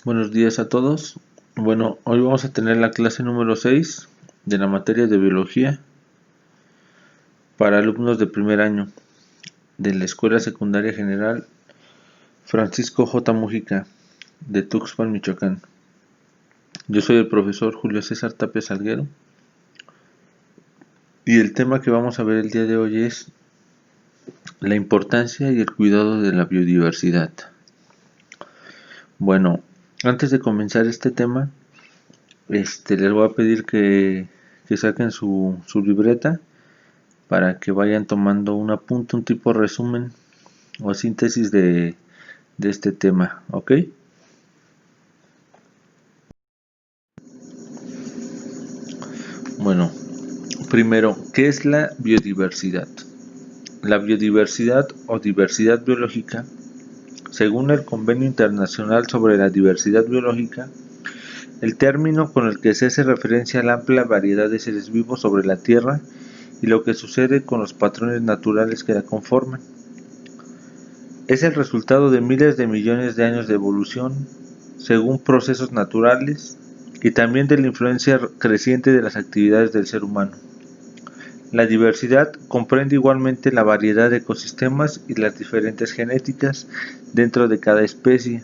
Buenos días a todos. Bueno, hoy vamos a tener la clase número 6 de la materia de biología para alumnos de primer año de la Escuela Secundaria General Francisco J. Mujica de Tuxpan, Michoacán. Yo soy el profesor Julio César Tapia Salguero y el tema que vamos a ver el día de hoy es la importancia y el cuidado de la biodiversidad. Bueno, antes de comenzar este tema, les voy a pedir que saquen su libreta para que vayan tomando un apunte, un tipo de resumen o síntesis de este tema, ¿ok? Bueno, primero, ¿qué es la biodiversidad? La biodiversidad o diversidad biológica, según el Convenio Internacional sobre la Diversidad Biológica, el término con el que se hace referencia a la amplia variedad de seres vivos sobre la Tierra y lo que sucede con los patrones naturales que la conforman. Es el resultado de miles de millones de años de evolución, según procesos naturales, y también de la influencia creciente de las actividades del ser humano. La diversidad comprende igualmente la variedad de ecosistemas y las diferentes genéticas dentro de cada especie,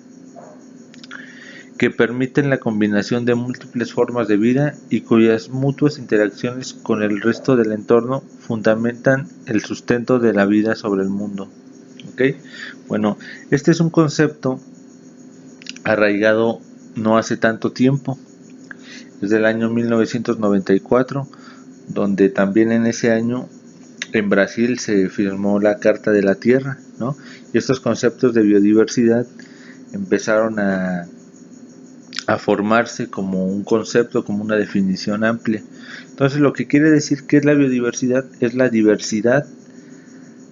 que permiten la combinación de múltiples formas de vida y cuyas mutuas interacciones con el resto del entorno fundamentan el sustento de la vida sobre el mundo. ¿Okay? Bueno, este es un concepto arraigado no hace tanto tiempo, desde el año 1994, donde también en ese año en Brasil se firmó la Carta de la Tierra, ¿no? Y estos conceptos de biodiversidad empezaron a formarse como un concepto, como una definición amplia. Entonces, lo que quiere decir que es la biodiversidad es la diversidad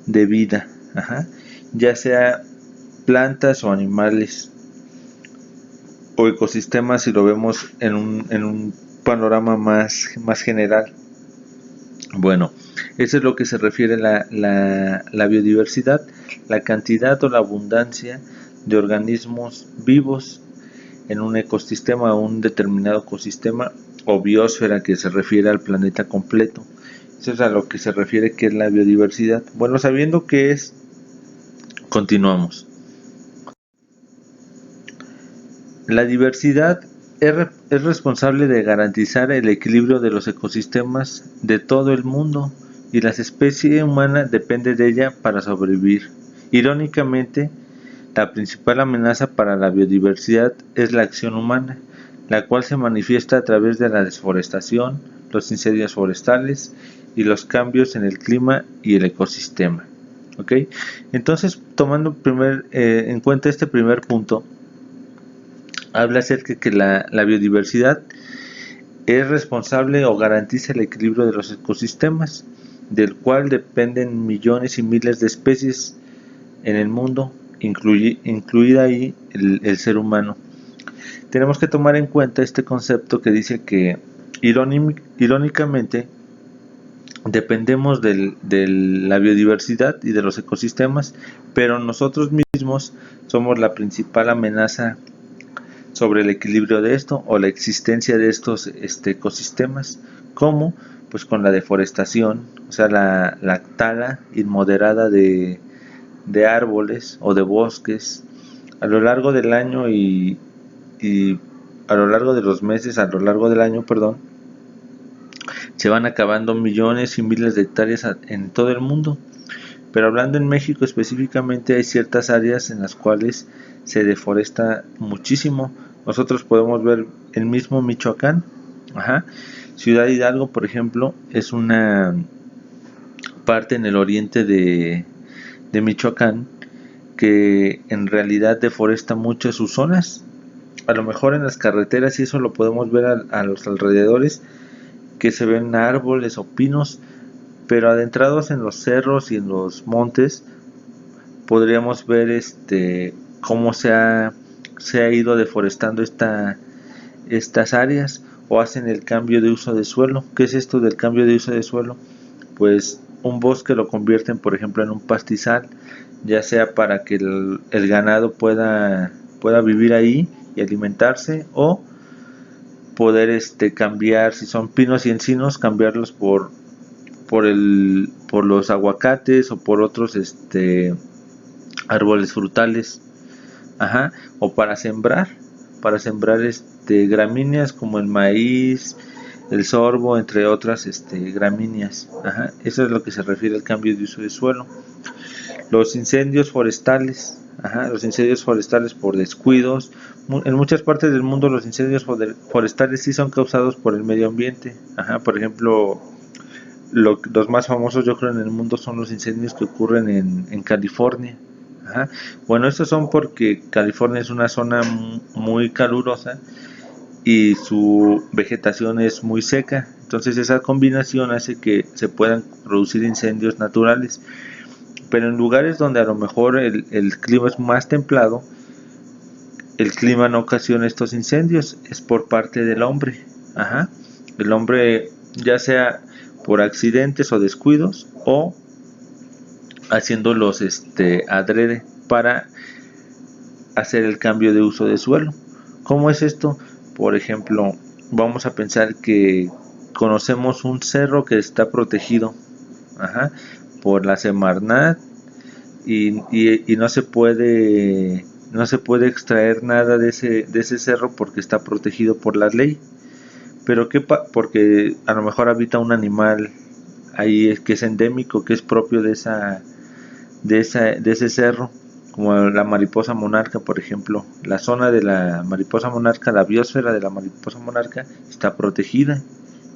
de vida, ya sea plantas o animales o ecosistemas, si lo vemos en un panorama más general. Bueno, eso es lo que se refiere a la biodiversidad, la cantidad o la abundancia de organismos vivos en un ecosistema o un determinado ecosistema o biosfera, que se refiere al planeta completo. Eso es a lo que se refiere que es la biodiversidad. Bueno, sabiendo qué es, continuamos. La diversidad es responsable de garantizar el equilibrio de los ecosistemas de todo el mundo, y la especie humana depende de ella para sobrevivir. Irónicamente, la principal amenaza para la biodiversidad es la acción humana, la cual se manifiesta a través de la deforestación, los incendios forestales y los cambios en el clima y el ecosistema. ¿Okay? Entonces, tomando en cuenta este primer punto, habla acerca de que la biodiversidad es responsable o garantiza el equilibrio de los ecosistemas, del cual dependen millones y miles de especies en el mundo, incluida ahí el ser humano. Tenemos que tomar en cuenta este concepto que dice que irónicamente dependemos de la biodiversidad y de los ecosistemas, pero nosotros mismos somos la principal amenaza sobre el equilibrio de esto o la existencia de estos ecosistemas, como pues con la deforestación, o sea, la tala inmoderada de árboles o de bosques a lo largo del año y a lo largo de los meses, a lo largo del año, se van acabando millones y miles de hectáreas en todo el mundo. Pero hablando en México específicamente, hay ciertas áreas en las cuales se deforesta muchísimo. Nosotros podemos ver el mismo Michoacán, Ciudad Hidalgo, por ejemplo, es una parte en el oriente de Michoacán que en realidad deforesta mucho sus zonas. A lo mejor en las carreteras, y eso lo podemos ver a los alrededores, que se ven árboles o pinos, pero adentrados en los cerros y en los montes podríamos ver cómo se ha ido deforestando estas áreas, o hacen el cambio de uso de suelo. ¿Qué es esto del cambio de uso de suelo? Pues un bosque lo convierten, por ejemplo, en un pastizal, ya sea para que el ganado pueda vivir ahí y alimentarse, o poder cambiar, si son pinos y encinos, cambiarlos por los aguacates o por otros árboles frutales, ajá, o para sembrar gramíneas como el maíz, el sorgo, entre otras gramíneas, ajá. Eso es lo que se refiere al cambio de uso de suelo. Los incendios forestales, ajá, los incendios forestales por descuidos. En muchas partes del mundo los incendios forestales sí son causados por el medio ambiente, ajá. Por ejemplo, los más famosos yo creo en el mundo son los incendios que ocurren en California. Ajá. Bueno, estos son porque California es una zona muy calurosa y su vegetación es muy seca. Entonces esa combinación hace que se puedan producir incendios naturales. Pero en lugares donde a lo mejor el clima es más templado, el clima no ocasiona estos incendios, es por parte del hombre. Ajá. El hombre, ya sea por accidentes o descuidos, o haciéndolos adrede para hacer el cambio de uso de suelo. ¿Cómo es esto? Por ejemplo, vamos a pensar que conocemos un cerro que está protegido, ajá, por la Semarnat y no se puede extraer nada de ese cerro porque está protegido por la ley. Pero porque a lo mejor habita un animal ahí que es endémico, que es propio de ese cerro, como la mariposa monarca, por ejemplo. La zona de la mariposa monarca, la biosfera de la mariposa monarca está protegida.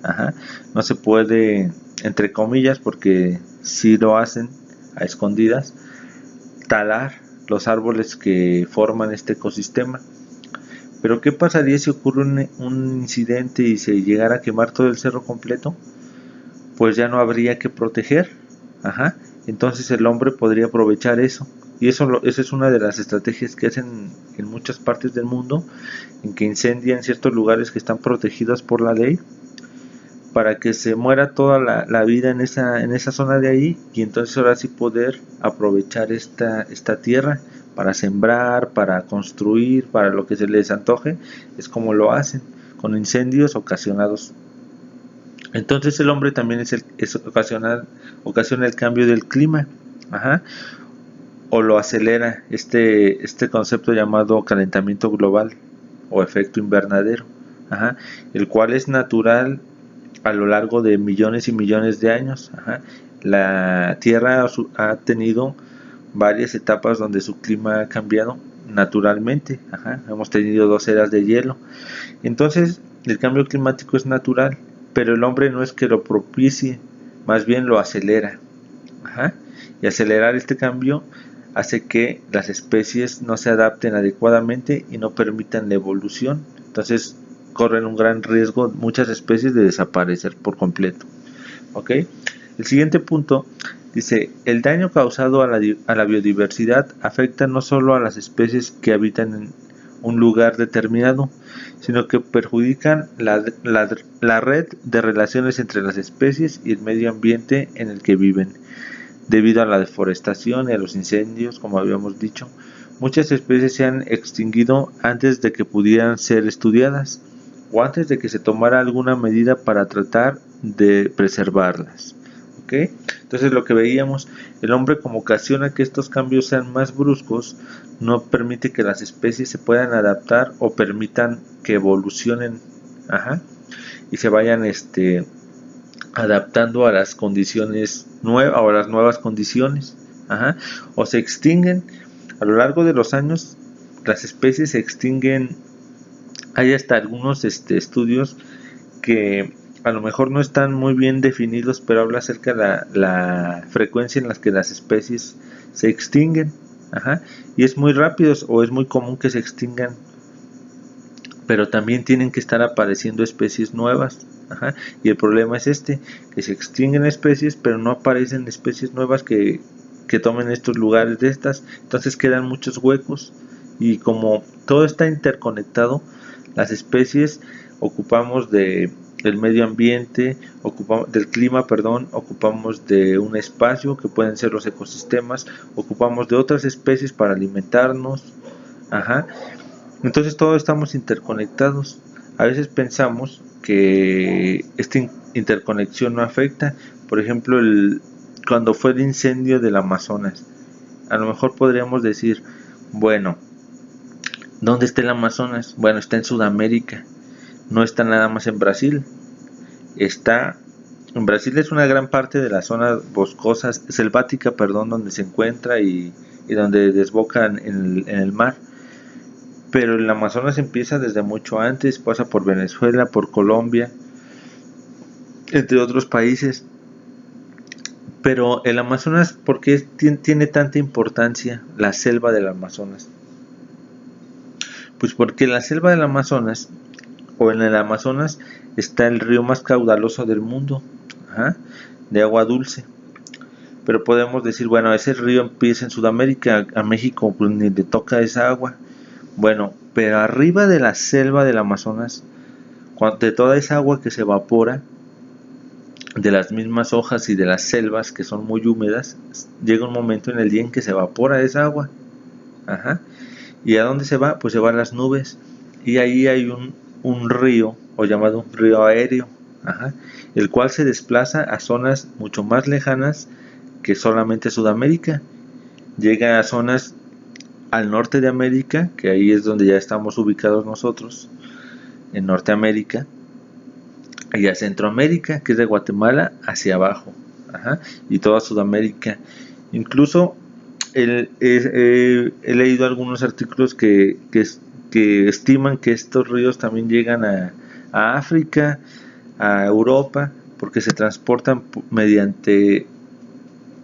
Ajá. No se puede, entre comillas, porque sí lo hacen a escondidas, talar los árboles que forman este ecosistema. Pero ¿qué pasaría si ocurre un incidente y se llegara a quemar todo el cerro completo? Pues ya no habría que proteger. Ajá. Entonces el hombre podría aprovechar eso. Y eso es una de las estrategias que hacen en muchas partes del mundo, en que incendian ciertos lugares que están protegidos por la ley, para que se muera toda la vida en esa zona de ahí, y entonces ahora sí poder aprovechar esta tierra para sembrar, para construir, para lo que se les antoje. Es como lo hacen, con incendios ocasionados. Entonces el hombre también ocasiona el cambio del clima, ajá, o lo acelera, este concepto llamado calentamiento global o efecto invernadero, ajá, el cual es natural a lo largo de millones y millones de años. Ajá. La Tierra ha tenido varias etapas donde su clima ha cambiado naturalmente. Ajá. Hemos tenido 2 eras de hielo. Entonces el cambio climático es natural, pero el hombre no es que lo propicie, más bien lo acelera. Ajá. Y acelerar este cambio hace que las especies no se adapten adecuadamente y no permitan la evolución. Entonces corren un gran riesgo muchas especies de desaparecer por completo. ¿Ok? El siguiente punto dice: el daño causado a la biodiversidad afecta no solo a las especies que habitan en un lugar determinado, sino que perjudican la red de relaciones entre las especies y el medio ambiente en el que viven. Debido a la deforestación y a los incendios, como habíamos dicho, muchas especies se han extinguido antes de que pudieran ser estudiadas o antes de que se tomara alguna medida para tratar de preservarlas. ¿Okay? Entonces lo que veíamos, el hombre, como ocasiona que estos cambios sean más bruscos, no permite que las especies se puedan adaptar o permitan que evolucionen, ajá, y se vayan adaptando a las condiciones nuevas o a las nuevas condiciones, ajá, o se extinguen. A lo largo de los años las especies se extinguen. Hay hasta algunos estudios que a lo mejor no están muy bien definidos, pero habla acerca de la frecuencia en la que las especies se extinguen. Ajá. Y es muy rápido o es muy común que se extingan, pero también tienen que estar apareciendo especies nuevas. Ajá. Y el problema es que se extinguen especies, pero no aparecen especies nuevas que tomen estos lugares de estas. Entonces quedan muchos huecos, y como todo está interconectado, las especies ocupamos del medio ambiente, del clima, ocupamos de un espacio que pueden ser los ecosistemas, ocupamos de otras especies para alimentarnos, ajá, Entonces todos estamos interconectados. A veces pensamos que esta interconexión no afecta. Por ejemplo, cuando fue el incendio del Amazonas, a lo mejor podríamos decir, bueno, ¿dónde está el Amazonas? Bueno, está en Sudamérica, no está nada más en Brasil. Está en Brasil, es una gran parte de la zona boscosa, selvática, perdón, donde se encuentra y donde desboca en el mar. Pero el Amazonas empieza desde mucho antes, pasa por Venezuela, por Colombia, entre otros países. Pero el Amazonas, ¿por qué tiene tanta importancia la selva del Amazonas? Pues porque en la selva del Amazonas, o en el Amazonas, está el río más caudaloso del mundo, ajá, de agua dulce. Pero podemos decir, bueno, ese río empieza en Sudamérica, a México pues ni le toca esa agua. Bueno, pero arriba de la selva del Amazonas, de toda esa agua que se evapora, de las mismas hojas y de las selvas que son muy húmedas, llega un momento en el día en que se evapora esa agua. Ajá. ¿Y a dónde se va? Pues se va a las nubes. Y ahí hay un río, o llamado un río aéreo, ajá, el cual se desplaza a zonas mucho más lejanas que solamente Sudamérica. Llega a zonas al norte de América, que ahí es donde ya estamos ubicados nosotros, en Norteamérica, y a Centroamérica, que es de Guatemala hacia abajo, ajá, y toda Sudamérica. Incluso he leído algunos artículos que estiman que estos ríos también llegan a África, a Europa, porque se transportan mediante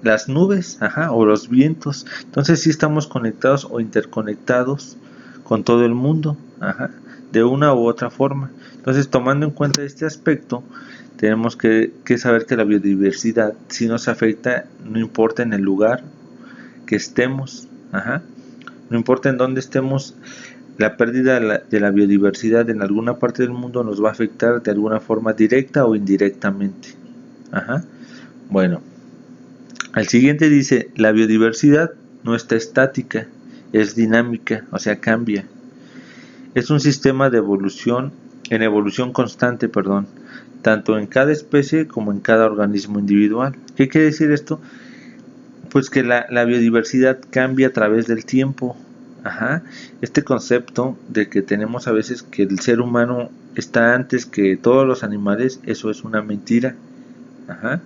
las nubes, ajá, o los vientos. Entonces sí estamos conectados o interconectados con todo el mundo, ajá, de una u otra forma. Entonces, tomando en cuenta este aspecto, tenemos que saber que la biodiversidad sí nos afecta, no importa en el lugar que estemos, ajá, no importa en dónde estemos, la pérdida de la biodiversidad en alguna parte del mundo nos va a afectar de alguna forma directa o indirectamente, ajá. Bueno, al siguiente dice, la biodiversidad no está estática, es dinámica, o sea, cambia. Es un sistema de evolución, en evolución constante, perdón, tanto en cada especie como en cada organismo individual. ¿Qué quiere decir esto? Pues que la biodiversidad cambia a través del tiempo. Ajá. Este concepto de que tenemos a veces que el ser humano está antes que todos los animales, eso es una mentira. Ajá.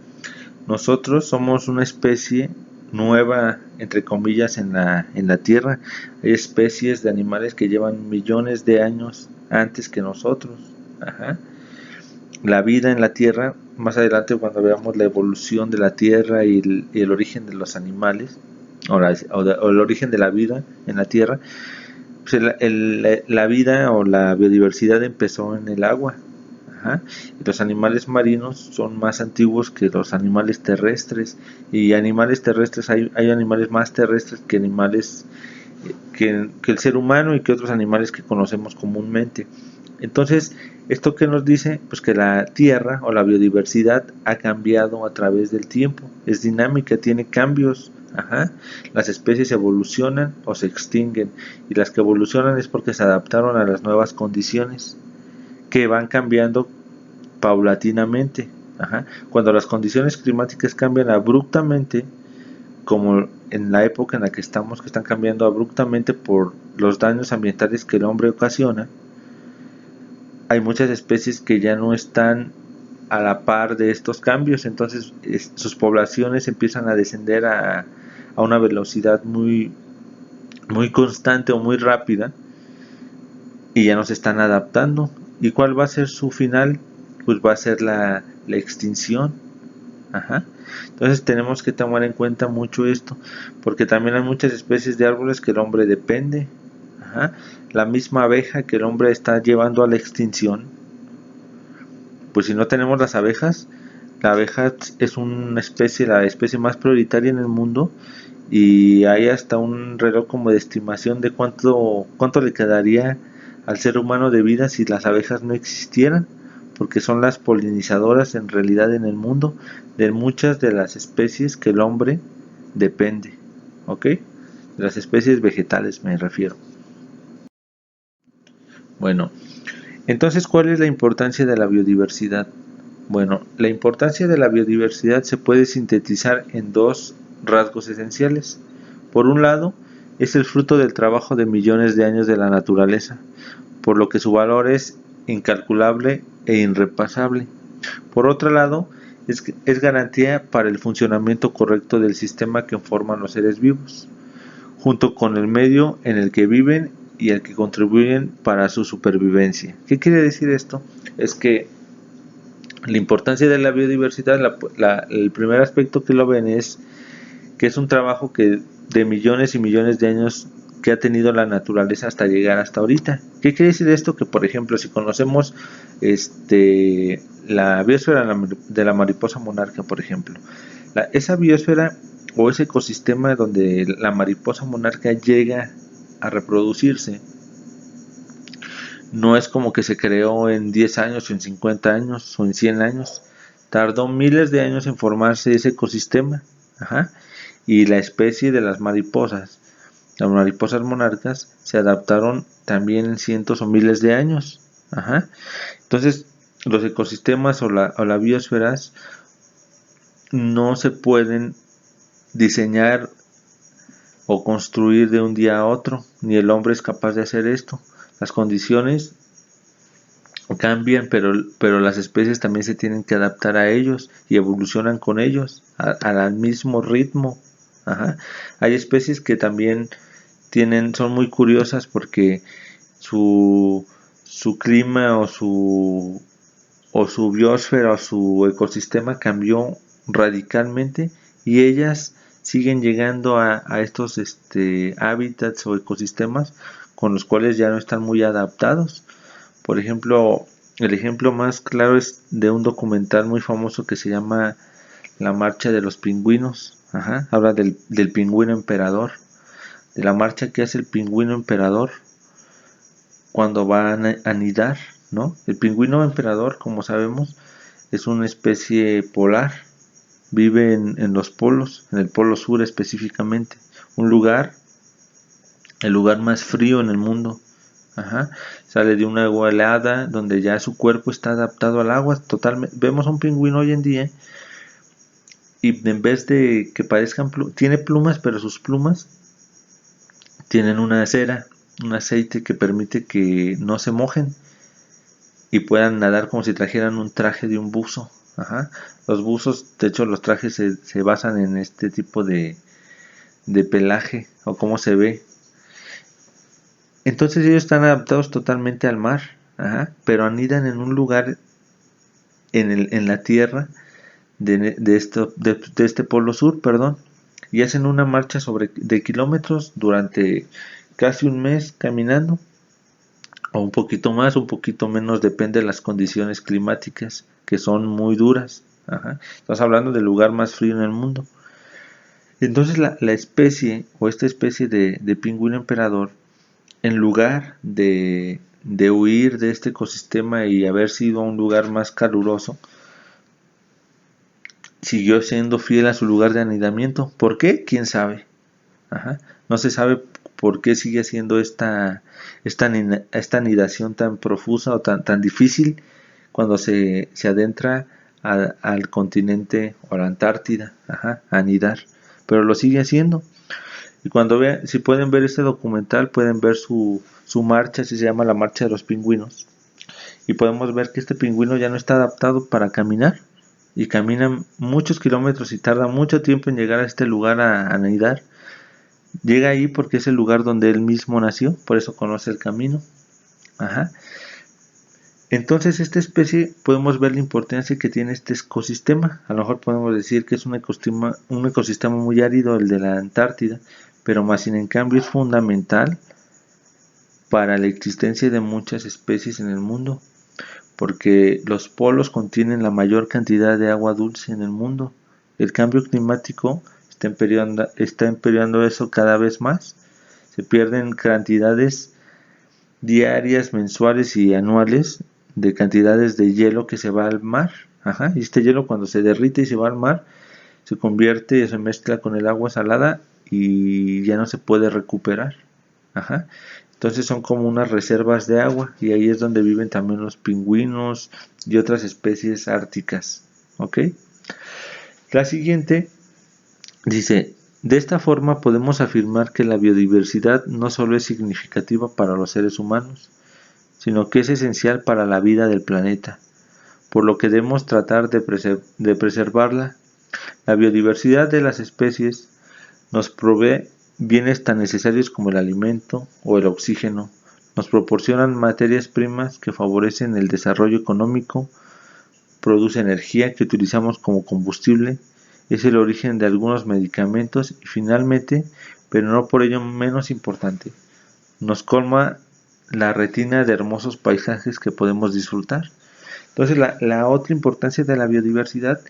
Nosotros somos una especie nueva, entre comillas, en la Tierra. Hay especies de animales que llevan millones de años antes que nosotros. Ajá. La vida en la Tierra, más adelante cuando veamos la evolución de la Tierra y el origen de los animales, o el origen de la vida en la Tierra, pues la vida o la biodiversidad empezó en el agua. Ajá. Y los animales marinos son más antiguos que los animales terrestres. Y animales terrestres, hay animales más terrestres que animales que el ser humano y que otros animales que conocemos comúnmente. Entonces, ¿esto qué nos dice? Pues que la tierra o la biodiversidad ha cambiado a través del tiempo, es dinámica, tiene cambios. Ajá. Las especies evolucionan o se extinguen, y las que evolucionan es porque se adaptaron a las nuevas condiciones que van cambiando paulatinamente. Ajá. Cuando las condiciones climáticas cambian abruptamente, como en la época en la que estamos, que están cambiando abruptamente por los daños ambientales que el hombre ocasiona, hay muchas especies que ya no están a la par de estos cambios, entonces sus poblaciones empiezan a descender a una velocidad muy constante o muy rápida, y ya no se están adaptando. ¿Y cuál va a ser su final? Pues va a ser la extinción. Ajá. Entonces tenemos que tomar en cuenta mucho esto, porque también hay muchas especies de árboles que el hombre depende. Ajá. La misma abeja que el hombre está llevando a la extinción, pues si no tenemos las abejas, la abeja es una especie, la especie más prioritaria en el mundo, y hay hasta un reloj como de estimación de cuánto le quedaría al ser humano de vida si las abejas no existieran, porque son las polinizadoras en realidad en el mundo de muchas de las especies que el hombre depende, ¿ok? De las especies vegetales me refiero. Bueno, entonces, ¿cuál es la importancia de la biodiversidad? Bueno, la importancia de la biodiversidad se puede sintetizar en dos rasgos esenciales. Por un lado, es el fruto del trabajo de millones de años de la naturaleza, por lo que su valor es incalculable e irrepasable. Por otro lado, es garantía para el funcionamiento correcto del sistema que forman los seres vivos, junto con el medio en el que viven y el que contribuyen para su supervivencia. ¿Qué quiere decir esto? Es que la importancia de la biodiversidad, el primer aspecto que lo ven es que es un trabajo que de millones y millones de años que ha tenido la naturaleza hasta llegar hasta ahorita. ¿Qué quiere decir esto? Que por ejemplo, si conocemos la biosfera de la mariposa monarca, por ejemplo, esa biosfera o ese ecosistema donde la mariposa monarca llega a reproducirse, no es como que se creó en 10 años o en 50 años o en 100 años. Tardó miles de años en formarse ese ecosistema. Ajá. Y la especie de las mariposas monarcas, se adaptaron también en cientos o miles de años. Ajá. Entonces, los ecosistemas o la biosferas no se pueden diseñar o construir de un día a otro, ni el hombre es capaz de hacer esto. Las condiciones cambian, pero las especies también se tienen que adaptar a ellos y evolucionan con ellos al mismo ritmo. Ajá. Hay especies que también son muy curiosas porque su clima o su biosfera o su ecosistema cambió radicalmente y ellas siguen llegando a estos hábitats o ecosistemas con los cuales ya no están muy adaptados. Por ejemplo, el ejemplo más claro es de un documental muy famoso que se llama La marcha de los pingüinos. Ajá, habla del pingüino emperador, de la marcha que hace el pingüino emperador cuando va a anidar, ¿no? El pingüino emperador, como sabemos, es una especie polar, vive en los polos, en el polo sur específicamente, el lugar más frío en el mundo. Ajá. Sale de una agua helada donde ya su cuerpo está adaptado al agua totalmente. Vemos a un pingüino hoy en día y en vez de que parezcan tiene plumas, pero sus plumas tienen una cera, un aceite que permite que no se mojen y puedan nadar como si trajeran un traje de un buzo. Ajá. Los buzos, de hecho los trajes se basan en este tipo de pelaje o cómo se ve. Entonces ellos están adaptados totalmente al mar, ajá, pero anidan en un lugar en la tierra de este polo sur, perdón, y hacen una marcha de kilómetros durante casi un mes caminando, o un poquito más, un poquito menos, depende de las condiciones climáticas, que son muy duras. Ajá. Estás hablando del lugar más frío en el mundo. Entonces la especie, o esta especie de pingüino emperador, en lugar de huir de este ecosistema y haber sido a un lugar más caluroso, siguió siendo fiel a su lugar de anidamiento. ¿Por qué? ¿Quién sabe? Ajá. No se sabe por qué sigue haciendo esta anidación tan profusa o tan difícil cuando se adentra al continente o a la Antártida, ajá, a anidar. Pero lo sigue haciendo. Y cuando vean, si pueden ver este documental, pueden ver su marcha, así se llama la marcha de los pingüinos. Y podemos ver que este pingüino ya no está adaptado para caminar. Y camina muchos kilómetros y tarda mucho tiempo en llegar a este lugar a anidar. Llega ahí porque es el lugar donde él mismo nació, por eso conoce el camino. Ajá. Entonces esta especie podemos ver la importancia que tiene este ecosistema. A lo mejor podemos decir que es un ecosistema muy árido, el de la Antártida, pero más sin en cambio es fundamental para la existencia de muchas especies en el mundo, porque los polos contienen la mayor cantidad de agua dulce en el mundo. El cambio climático está empeorando eso cada vez más. Se pierden cantidades diarias, mensuales y anuales de cantidades de hielo que se va al mar. Ajá. Y este hielo, cuando se derrite y se va al mar, se convierte, se mezcla con el agua salada y ya no se puede recuperar. Ajá. Entonces son como unas reservas de agua y ahí es donde viven también los pingüinos y otras especies árticas. ¿Ok? La siguiente dice, de esta forma podemos afirmar que la biodiversidad no solo es significativa para los seres humanos, sino que es esencial para la vida del planeta, por lo que debemos tratar de preservarla. La biodiversidad de las especies nos provee bienes tan necesarios como el alimento o el oxígeno, nos proporcionan materias primas que favorecen el desarrollo económico, produce energía que utilizamos como combustible, es el origen de algunos medicamentos y finalmente, pero no por ello menos importante, nos colma la retina de hermosos paisajes que podemos disfrutar. Entonces la otra importancia de la biodiversidad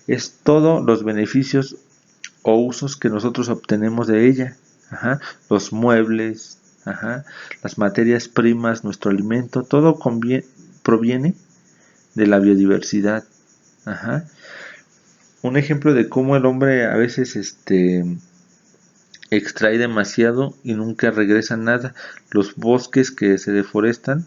es todos los beneficios o usos que nosotros obtenemos de ella. Ajá, los muebles, ajá, las materias primas, nuestro alimento, todo proviene de la biodiversidad. Ajá. Un ejemplo de cómo el hombre a veces extrae demasiado y nunca regresa nada. Los bosques que se deforestan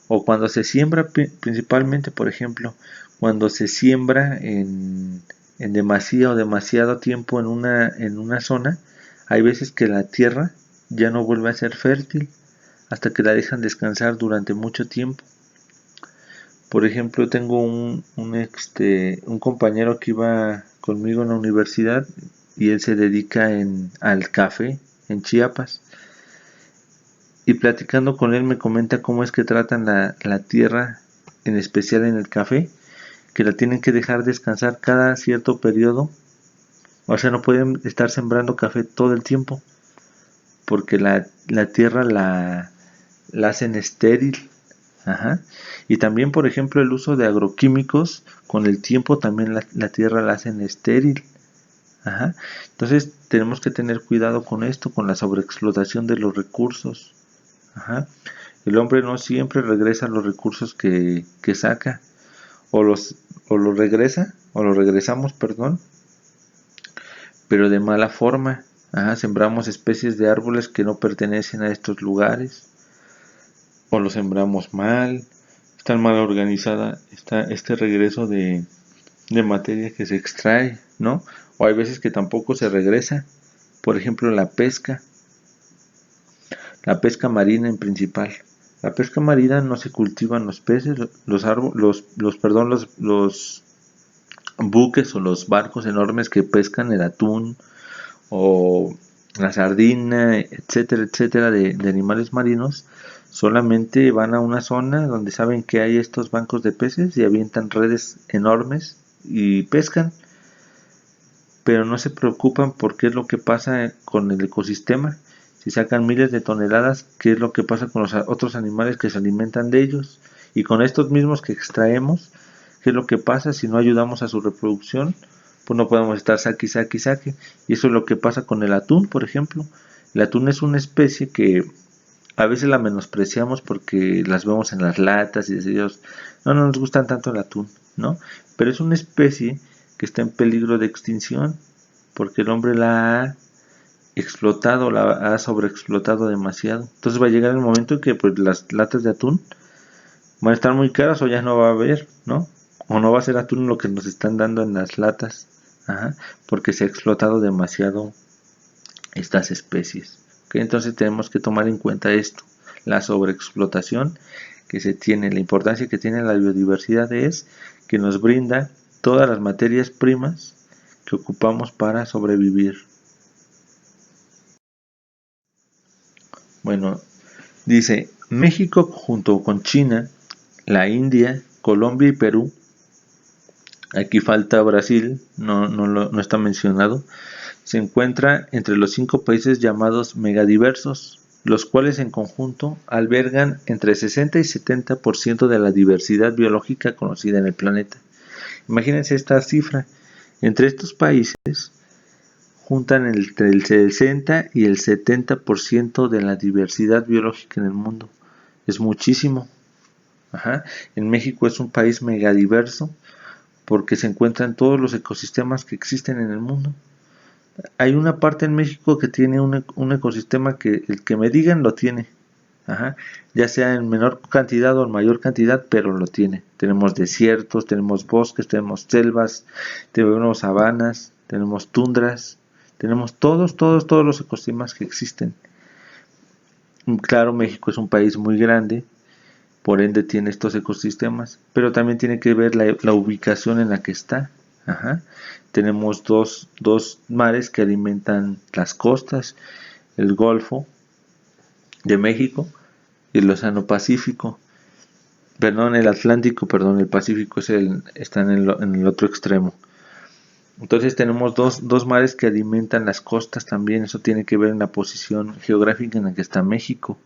o cuando se siembra, principalmente, por ejemplo, cuando se siembra en demasiado tiempo en una zona, hay veces que la tierra ya no vuelve a ser fértil hasta que la dejan descansar durante mucho tiempo. Por ejemplo, tengo un compañero que iba conmigo en la universidad y él se dedica al café en Chiapas. Y platicando con él me comenta cómo es que tratan la tierra, en especial en el café, que la tienen que dejar descansar cada cierto periodo. O sea, no pueden estar sembrando café todo el tiempo, porque la tierra la hacen estéril. Ajá. Y también, por ejemplo, el uso de agroquímicos, con el tiempo también la tierra la hacen estéril. Ajá. Entonces tenemos que tener cuidado con esto, con la sobreexplotación de los recursos. Ajá. El hombre no siempre regresa los recursos que saca, o los regresa, o los regresamos, perdón, pero de mala forma. Ajá. Sembramos especies de árboles que no pertenecen a estos lugares, o los sembramos mal, está mal organizada este regreso de materia que se extrae, ¿no? O hay veces que tampoco se regresa. Por ejemplo, la pesca marina en principal. La pesca marina no se cultivan los peces, los buques o los barcos enormes que pescan el atún o la sardina, etcétera, etcétera, de animales marinos, solamente van a una zona donde saben que hay estos bancos de peces y avientan redes enormes y pescan, pero no se preocupan por qué es lo que pasa con el ecosistema. Si sacan miles de toneladas, qué es lo que pasa con los otros animales que se alimentan de ellos, y con estos mismos que extraemos, qué es lo que pasa si no ayudamos a su reproducción. Pues no podemos estar saque. Y eso es lo que pasa con el atún, por ejemplo. El atún es una especie que a veces la menospreciamos porque las vemos en las latas y decimos, no nos gustan tanto el atún, ¿no? Pero es una especie que está en peligro de extinción porque el hombre la ha explotado, la ha sobreexplotado demasiado. Entonces va a llegar el momento en que pues, las latas de atún van a estar muy caras o ya no va a haber, ¿no? O no va a ser atún lo que nos están dando en las latas. Ajá, porque se ha explotado demasiado estas especies. ¿Okay? Entonces tenemos que tomar en cuenta esto, la sobreexplotación que se tiene, la importancia que tiene la biodiversidad es que nos brinda todas las materias primas que ocupamos para sobrevivir. Bueno, dice, México junto con China, la India, Colombia y Perú, aquí falta Brasil, no está mencionado, se encuentra entre los 5 países llamados megadiversos, los cuales en conjunto albergan entre 60 y 70% de la diversidad biológica conocida en el planeta. Imagínense esta cifra, entre estos países juntan entre el 60 y el 70% de la diversidad biológica en el mundo. Es muchísimo. Ajá. En México es un país megadiverso porque se encuentran todos los ecosistemas que existen en el mundo. Hay una parte en México que tiene un ecosistema que el que me digan lo tiene. Ajá. Ya sea en menor cantidad o en mayor cantidad, pero lo tiene. Tenemos desiertos, tenemos bosques, tenemos selvas, tenemos sabanas, tenemos tundras, tenemos todos los ecosistemas que existen. Claro, México es un país muy grande, por ende tiene estos ecosistemas, pero también tiene que ver la ubicación en la que está. Ajá. Tenemos dos mares que alimentan las costas, el Golfo de México y el Océano Pacífico. Perdón, el Atlántico, perdón, el Pacífico está en el otro extremo. Entonces tenemos dos mares que alimentan las costas también, eso tiene que ver en la posición geográfica en la que está México,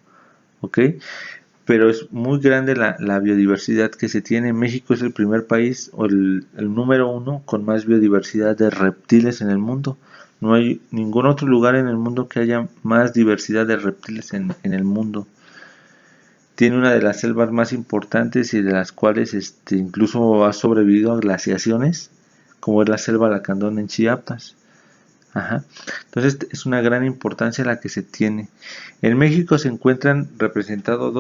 ¿ok? Pero es muy grande la biodiversidad que se tiene. México es el primer país o el número uno con más biodiversidad de reptiles en el mundo. No hay ningún otro lugar en el mundo que haya más diversidad de reptiles en el mundo. Tiene una de las selvas más importantes y de las cuales incluso ha sobrevivido a glaciaciones, como es la selva Lacandón en Chiapas. Ajá. Entonces es una gran importancia la que se tiene. En México se encuentran representados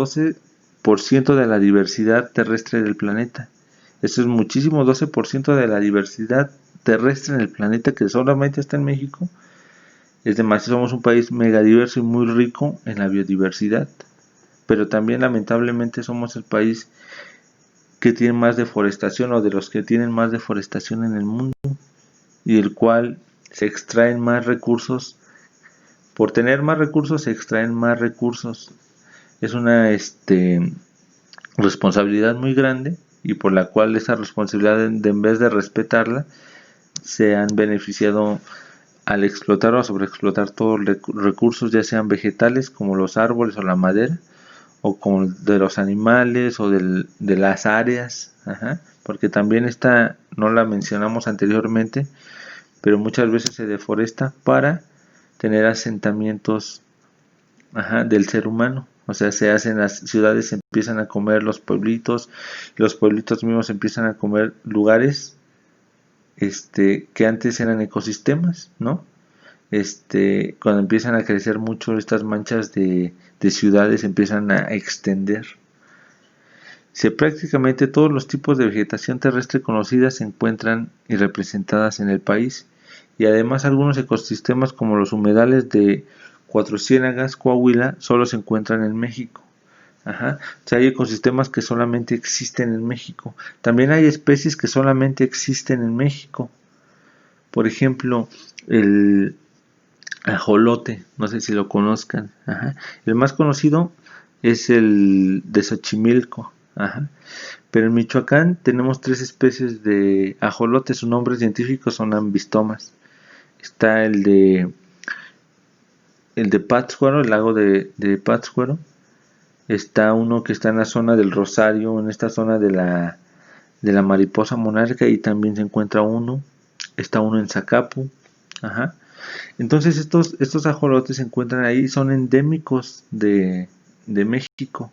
12% de la diversidad terrestre del planeta. Eso es muchísimo, 12% de la diversidad terrestre en el planeta que solamente está en México. Es demasiado, somos un país megadiverso y muy rico en la biodiversidad. Pero también lamentablemente somos el país que tiene más deforestación o de los que tienen más deforestación en el mundo y el cual se extraen más recursos. Por tener más recursos se extraen más recursos. Es una responsabilidad muy grande y por la cual esa responsabilidad en vez de respetarla se han beneficiado al explotar o sobreexplotar todos los recursos, ya sean vegetales como los árboles o la madera, o como de los animales o de las áreas. Ajá. Porque también esta no la mencionamos anteriormente, pero muchas veces se deforesta para tener asentamientos, ajá, del ser humano. O sea, se hacen las ciudades, se empiezan a comer los pueblitos mismos empiezan a comer lugares que antes eran ecosistemas, ¿no? Cuando empiezan a crecer mucho estas manchas de ciudades empiezan a extender. Prácticamente todos los tipos de vegetación terrestre conocida se encuentran y representadas en el país, y además algunos ecosistemas como los humedales de Cuatro Ciénegas, Coahuila, solo se encuentran en México. Ajá. O sea, hay ecosistemas que solamente existen en México. También hay especies que solamente existen en México. Por ejemplo, el ajolote, no sé si lo conozcan. Ajá. El más conocido es el de Xochimilco. Ajá. Pero en Michoacán tenemos 3 especies de ajolotes. Sus nombres científicos son ambistomas. Está el de Pátzcuaro, el lago de Pátzcuaro. Está uno que está en la zona del Rosario, en esta zona de la mariposa monarca, y también se encuentra uno. Está uno en Zacapu. Ajá. Entonces estos ajolotes se encuentran ahí, son endémicos de México,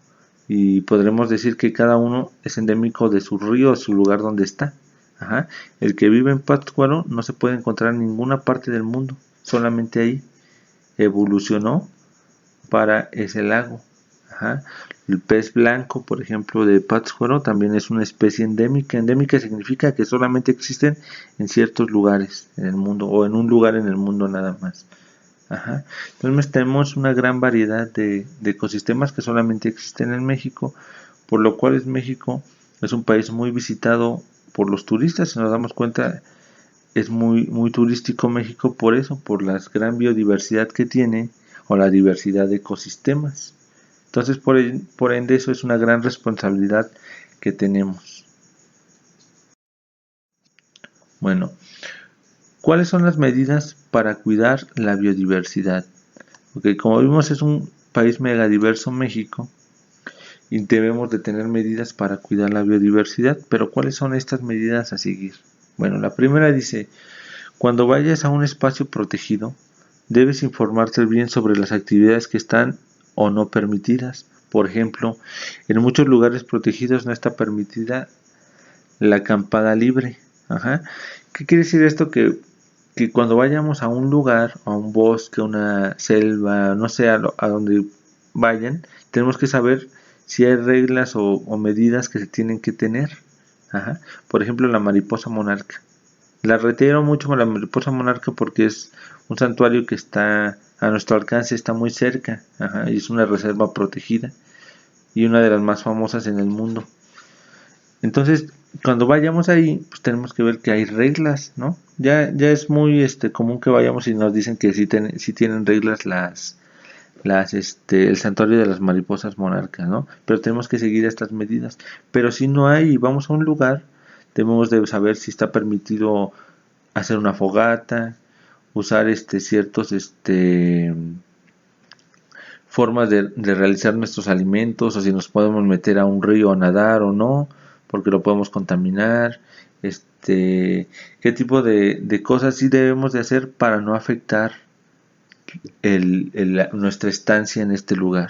y podremos decir que cada uno es endémico de su río, su lugar donde está. Ajá. El que vive en Pátzcuaro no se puede encontrar en ninguna parte del mundo, solamente ahí. Evolucionó para ese lago. Ajá. El pez blanco, por ejemplo, de Pátzcuaro también es una especie endémica. Endémica significa que solamente existen en ciertos lugares en el mundo, o en un lugar en el mundo nada más. Ajá. Entonces tenemos una gran variedad de ecosistemas que solamente existen en México, por lo cual México es un país muy visitado por los turistas. Si nos damos cuenta, es muy turístico México por eso, por la gran biodiversidad que tiene o la diversidad de ecosistemas. Entonces, por ende, eso es una gran responsabilidad que tenemos. Bueno, ¿cuáles son las medidas para cuidar la biodiversidad? Porque como vimos es un país megadiverso México y debemos de tener medidas para cuidar la biodiversidad, pero ¿cuáles son estas medidas a seguir? Bueno, la primera dice, cuando vayas a un espacio protegido, debes informarte bien sobre las actividades que están o no permitidas. Por ejemplo, en muchos lugares protegidos no está permitida la acampada libre. Ajá. ¿Qué quiere decir esto? Que cuando vayamos a un lugar, a un bosque, a una selva, no sé, a donde vayan, tenemos que saber si hay reglas o medidas que se tienen que tener. Ajá. Por ejemplo, la mariposa monarca. La reitero mucho con la mariposa monarca porque es un santuario que está a nuestro alcance, está muy cerca. Ajá. Y es una reserva protegida y una de las más famosas en el mundo. Entonces, cuando vayamos ahí, pues tenemos que ver que hay reglas, ¿no? Ya es muy común que vayamos y nos dicen que sí tienen reglas el santuario de las mariposas monarcas, ¿no? Pero tenemos que seguir estas medidas. Pero si no hay y vamos a un lugar, debemos de saber si está permitido hacer una fogata, usar ciertos formas de realizar nuestros alimentos, o si nos podemos meter a un río a nadar o no, porque lo podemos contaminar, qué tipo de cosas sí debemos de hacer para no afectar nuestra estancia en este lugar.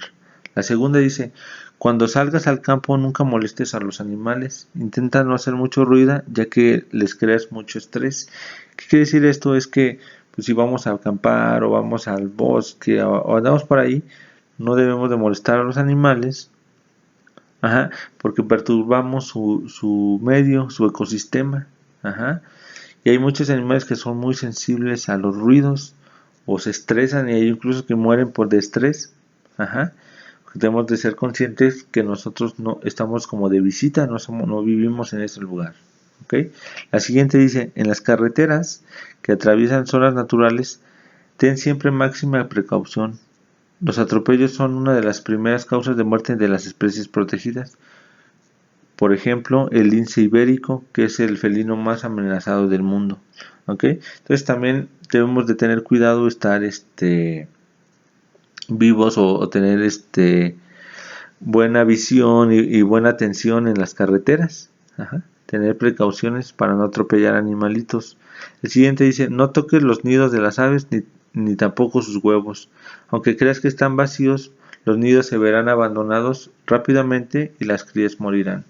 La segunda dice, cuando salgas al campo nunca molestes a los animales, intenta no hacer mucho ruido ya que les creas mucho estrés. ¿Qué quiere decir esto? Es que pues, si vamos a acampar o vamos al bosque o andamos por ahí, no debemos de molestar a los animales, ajá, porque perturbamos su medio, su ecosistema, ajá. Y hay muchos animales que son muy sensibles a los ruidos o se estresan y hay incluso que mueren por de estrés, ajá. Debemos de ser conscientes que nosotros no estamos como de visita, no vivimos en ese lugar. ¿Okay? La siguiente dice, en las carreteras que atraviesan zonas naturales, ten siempre máxima precaución. Los atropellos son una de las primeras causas de muerte de las especies protegidas. Por ejemplo, el lince ibérico, que es el felino más amenazado del mundo. ¿Okay? Entonces también debemos de tener cuidado, estar vivos o tener buena visión y buena atención en las carreteras. Ajá. Tener precauciones para no atropellar animalitos. El siguiente dice, no toques los nidos de las aves ni tampoco sus huevos. Aunque creas que están vacíos, los nidos se verán abandonados rápidamente y las crías morirán.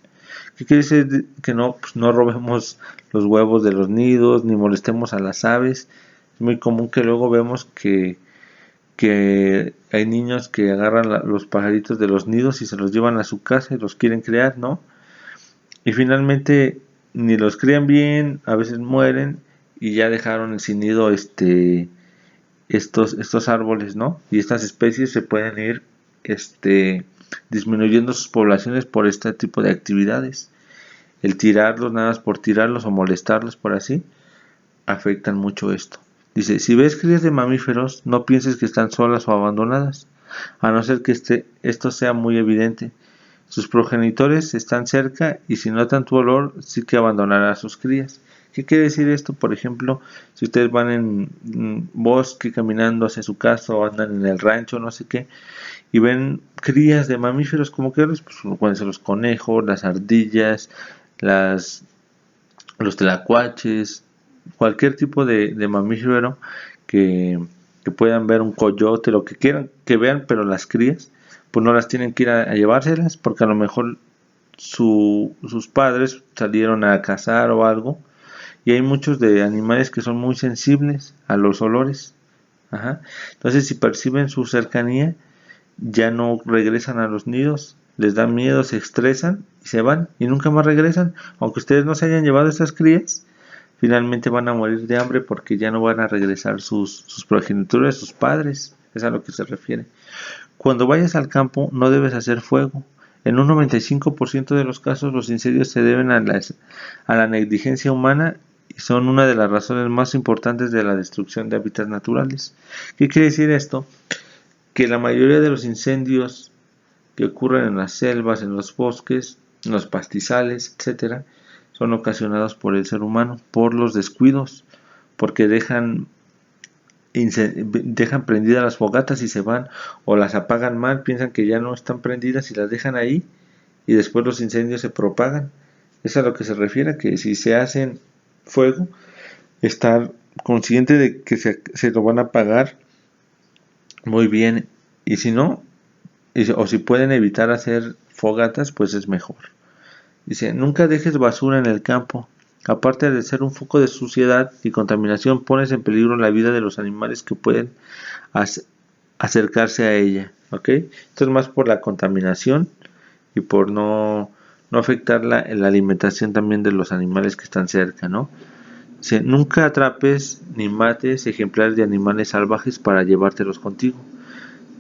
¿Qué quiere decir? Que pues no robemos los huevos de los nidos ni molestemos a las aves. Es muy común que luego vemos que hay niños que agarran los pajaritos de los nidos y se los llevan a su casa y los quieren criar, ¿no? Y finalmente ni los crían bien, a veces mueren y ya dejaron sin nido estos árboles, ¿no? Y estas especies se pueden ir disminuyendo sus poblaciones por este tipo de actividades. El tirarlos nada más por tirarlos o molestarlos por así afectan mucho esto. Dice, si ves crías de mamíferos, no pienses que están solas o abandonadas, a no ser que esto sea muy evidente. Sus progenitores están cerca y si notan tu olor, sí que abandonará a sus crías. ¿Qué quiere decir esto? Por ejemplo, si ustedes van en bosque caminando hacia su casa o andan en el rancho, no sé qué, y ven crías de mamíferos, como que pues, pueden ser los conejos, las ardillas, los tlacuaches, cualquier tipo de mamífero que puedan ver, un coyote, lo que quieran que vean, pero las crías, pues no las tienen que ir a llevárselas, porque a lo mejor sus padres salieron a cazar o algo, y hay muchos de animales que son muy sensibles a los olores. Ajá. Entonces, si perciben su cercanía, ya no regresan a los nidos, les da miedo, se estresan y se van y nunca más regresan. Aunque ustedes no se hayan llevado esas crías, finalmente van a morir de hambre porque ya no van a regresar sus progenitores, sus padres. Es a lo que se refiere. Cuando vayas al campo no debes hacer fuego. En un 95% de los casos los incendios se deben a la negligencia humana y son una de las razones más importantes de la destrucción de hábitats naturales. ¿Qué quiere decir esto? Que la mayoría de los incendios que ocurren en las selvas, en los bosques, en los pastizales, etcétera, son ocasionados por el ser humano, por los descuidos, porque dejan prendidas las fogatas y se van, o las apagan mal, piensan que ya no están prendidas y las dejan ahí, y después los incendios se propagan. Es a lo que se refiere, que si se hacen fuego, estar consciente de que se lo van a apagar muy bien, y si no, o si pueden evitar hacer fogatas, pues es mejor. Dice, nunca dejes basura en el campo. Aparte de ser un foco de suciedad y contaminación, pones en peligro la vida de los animales que pueden acercarse a ella. ¿ok? Esto es más por la contaminación y por no afectar la alimentación también de los animales que están cerca, ¿no? Nunca atrapes ni mates ejemplares de animales salvajes para llevártelos contigo.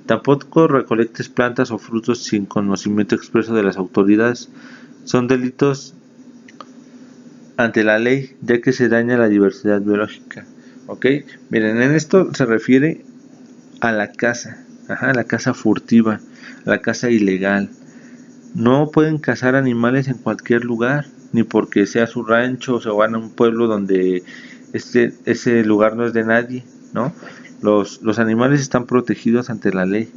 Tampoco recolectes plantas o frutos sin conocimiento expreso de las autoridades. Son delitos ante la ley, ya que se daña la diversidad biológica. ¿Ok? Miren, en esto se refiere a la caza, a la caza furtiva, a la caza ilegal. No pueden cazar animales en cualquier lugar, ni porque sea su rancho o se van a un pueblo donde ese lugar no es de nadie, ¿no? Los animales están protegidos ante la ley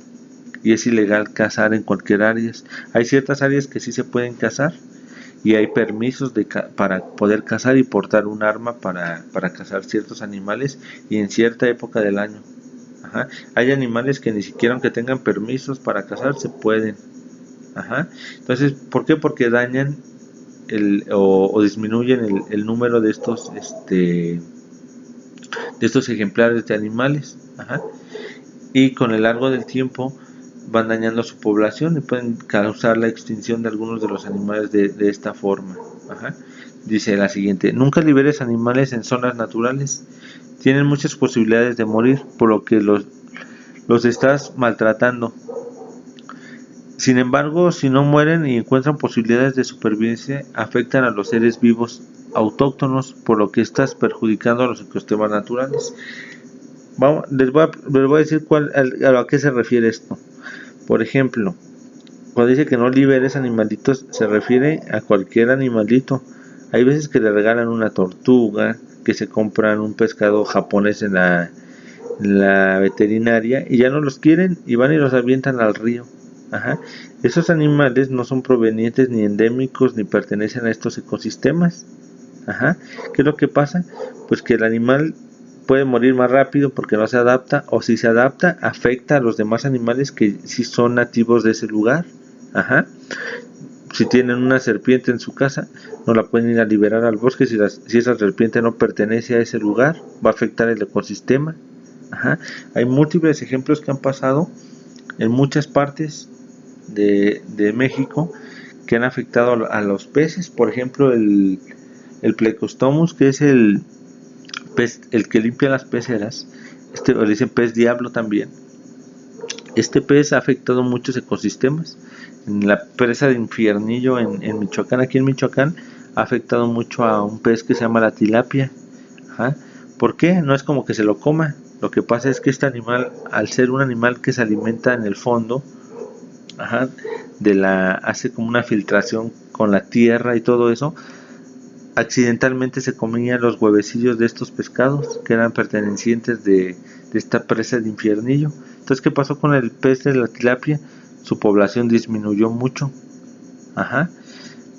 y es ilegal cazar en cualquier área. Hay ciertas áreas que sí se pueden cazar y hay permisos para poder cazar y portar un arma para cazar ciertos animales y en cierta época del año. Ajá. Hay animales que ni siquiera aunque tengan permisos para cazar se pueden. Ajá. Entonces, ¿por qué? Porque dañan o disminuyen el número de estos ejemplares de animales. Ajá. Y con el largo del tiempo van dañando su población y pueden causar la extinción de algunos de los animales de esta forma. Ajá. Dice la siguiente: nunca liberes animales en zonas naturales. Tienen muchas posibilidades de morir, por lo que los estás maltratando. Sin embargo, si no mueren y encuentran posibilidades de supervivencia, afectan a los seres vivos autóctonos, por lo que estás perjudicando a los ecosistemas naturales. Les voy a decir a qué se refiere esto. Por ejemplo, cuando dice que no liberes animalitos, se refiere a cualquier animalito. Hay veces que le regalan una tortuga, que se compran un pescado japonés en la veterinaria y ya no los quieren y van y los avientan al río. Ajá. Esos animales no son provenientes ni endémicos ni pertenecen a estos ecosistemas. Ajá. ¿Qué es lo que pasa? Pues que el animal puede morir más rápido porque no se adapta, o si se adapta afecta a los demás animales que sí son nativos de ese lugar. Ajá. Si tienen una serpiente en su casa, no la pueden ir a liberar al bosque si esa serpiente no pertenece a ese lugar, va a afectar el ecosistema. Ajá. Hay múltiples ejemplos que han pasado en muchas partes de México que han afectado a los peces. Por ejemplo, el Plecostomus, que es el pez, el que limpia las peceras, le dicen pez diablo también. Este pez ha afectado muchos ecosistemas. En la presa de Infiernillo en Michoacán, aquí en Michoacán, ha afectado mucho a un pez que se llama la tilapia. Ajá. ¿Por qué? No es como que se lo coma. Lo que pasa es que este animal, al ser un animal que se alimenta en el fondo, ajá, hace como una filtración con la tierra y todo eso, accidentalmente se comían los huevecillos de estos pescados que eran pertenecientes de esta presa de Infiernillo. Entonces, ¿qué pasó con el pez de la tilapia? Su población disminuyó mucho. Ajá.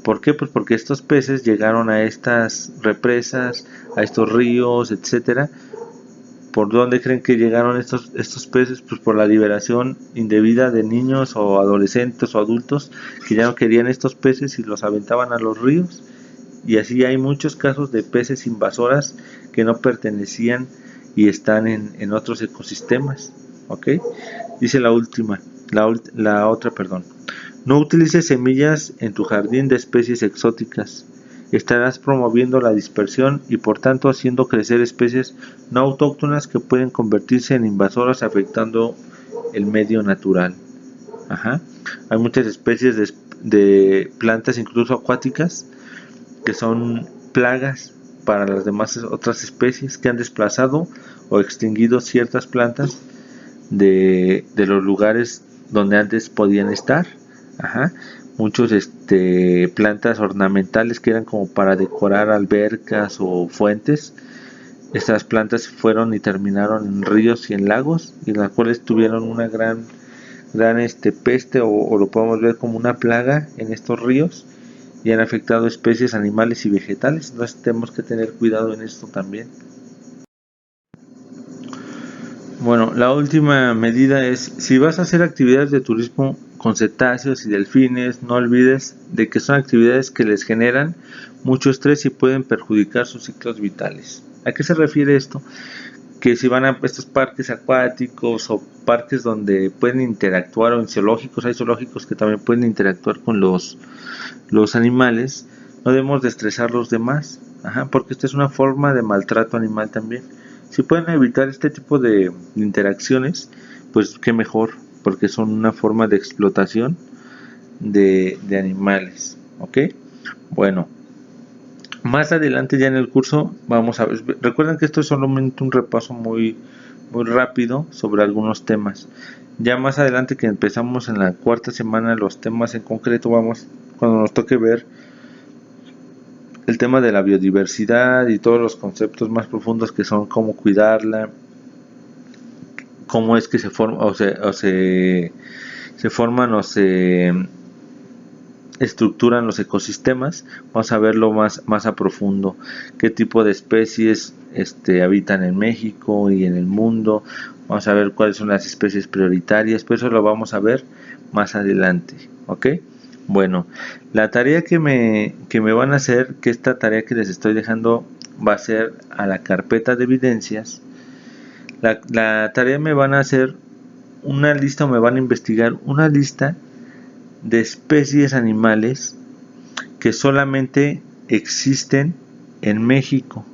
¿Por qué? Pues porque estos peces llegaron a estas represas, a estos ríos, etcétera. ¿Por dónde creen que llegaron estos peces? Pues por la liberación indebida de niños o adolescentes o adultos que ya no querían estos peces y los aventaban a los ríos. Y así hay muchos casos de peces invasoras que no pertenecían y están en otros ecosistemas. ¿Ok? Dice la otra, perdón. No utilices semillas en tu jardín de especies exóticas. Estarás promoviendo la dispersión y por tanto haciendo crecer especies no autóctonas que pueden convertirse en invasoras afectando el medio natural. Ajá. Hay muchas especies de plantas, incluso acuáticas, que son plagas para las demás otras especies que han desplazado o extinguido ciertas plantas de los lugares donde antes podían estar. Ajá. Muchos plantas ornamentales que eran como para decorar albercas o fuentes. Estas plantas fueron y terminaron en ríos y en lagos, y las cuales tuvieron una gran peste o lo podemos ver como una plaga en estos ríos y han afectado especies animales y vegetales. Entonces tenemos que tener cuidado en esto también. Bueno, la última medida es: si vas a hacer actividades de turismo con cetáceos y delfines, no olvides de que son actividades que les generan mucho estrés y pueden perjudicar sus ciclos vitales. ¿A qué se refiere esto? Que si van a estos parques acuáticos o parques donde pueden interactuar, o en zoológicos, hay zoológicos que también pueden interactuar con los animales, no debemos de estresar a los demás, porque esta es una forma de maltrato animal también. Si pueden evitar este tipo de interacciones, pues qué mejor, porque son una forma de explotación de animales, ¿ok? Bueno, más adelante ya en el curso vamos a ver, recuerden que esto es solamente un repaso muy rápido sobre algunos temas. Ya más adelante, que empezamos en la cuarta semana, los temas en concreto, cuando nos toque ver el tema de la biodiversidad y todos los conceptos más profundos, que son cómo cuidarla, cómo es que se forma se forman o se estructuran los ecosistemas. Vamos a verlo más a profundo, qué tipo de especies habitan en México y en el mundo. Vamos a ver cuáles son las especies prioritarias, pero eso lo vamos a ver más adelante, ¿ok? Bueno, la tarea que me van a hacer, que esta tarea que les estoy dejando va a ser a la carpeta de evidencias. La tarea me van a hacer una lista, o me van a investigar una lista de especies animales que solamente existen en México.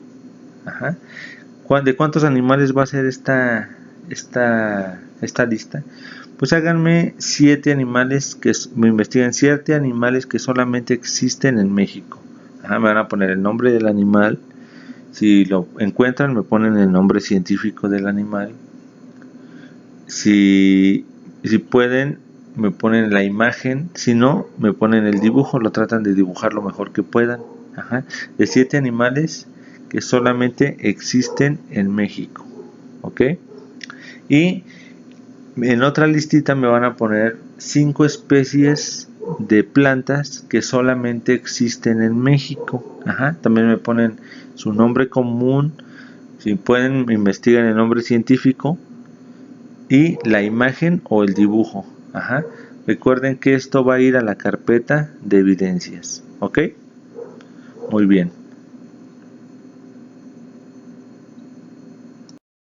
¿De cuántos animales va a ser esta lista? Pues háganme 7 animales me investiguen 7 animales que solamente existen en México. Me van a poner el nombre del animal. Si lo encuentran, me ponen el nombre científico del animal. Si pueden, me ponen la imagen. Si no, me ponen el dibujo. Lo tratan de dibujar lo mejor que puedan. De 7 animales que solamente existen en México, ¿ok? Y en otra listita me van a poner 5 especies de plantas que solamente existen en México. También me ponen su nombre común. Si pueden, me investigan el nombre científico y la imagen o el dibujo. Recuerden que esto va a ir a la carpeta de evidencias, ¿ok? Muy bien.